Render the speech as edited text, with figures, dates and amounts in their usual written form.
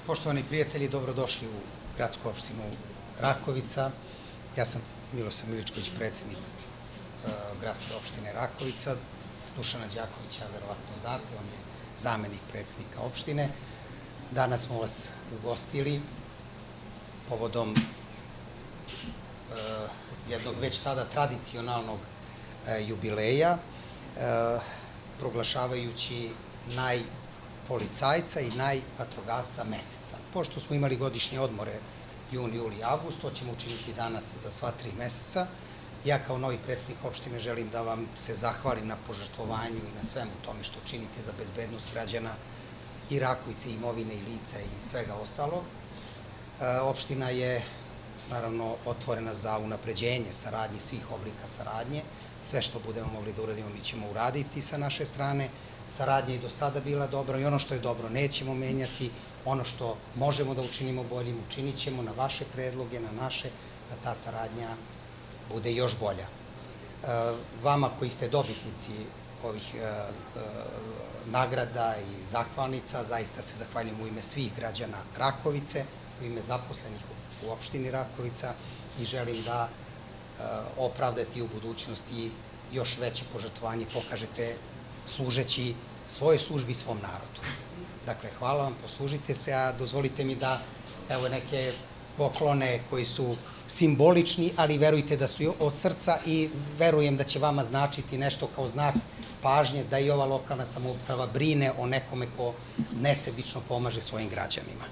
Poštovani prijatelji, dobrodošli u gradsku opštinu Rakovica. Ja sam Milosav Miličković, predsednik gradske opštine Rakovica. Dušana Đakovića verovatno znate, on je zamenik predsednika opštine. Danas smo vas ugostili povodom jednog već sada tradicionalnog jubileja, proglašavajući najpolicajca i najvatrogasca meseca. Pošto smo imali godišnje odmore jun, juli i avgust, to ćemo učiniti danas za sva 3 meseca. Ja kao novi predsednik opštine želim da vam se zahvalim na požrtvovanju i na svemu tome što činite za bezbednost građana i Rakovice, imovine i lica i svega ostalog. Opština je naravno otvorena za unapređenje saradnje, svih oblika saradnje. Sve što budemo mogli da uradimo mi ćemo uraditi sa naše strane. Saradnja je do sada bila dobra i ono što je dobro nećemo menjati. Ono što možemo da učinimo boljim učinit ćemo na vaše predloge, na naše, da ta saradnja bude još bolja. Vama koji ste dobitnici ovih nagrada i zahvalnica, zaista se zahvaljujem u ime svih građana Rakovice, u ime zaposlenih u opštini Rakovica i želim da opravdate i u budućnosti još veće požrtvovanje pokažete služeći svojoj službi i svom narodu. Dakle, hvala vam, poslužite se, a dozvolite mi da evo neke poklone koji su simbolični, ali verujte da su od srca i verujem da će vama značiti nešto kao znak pažnje da i ova lokalna samouprava brine o nekome ko nesebično pomaže svojim građanima.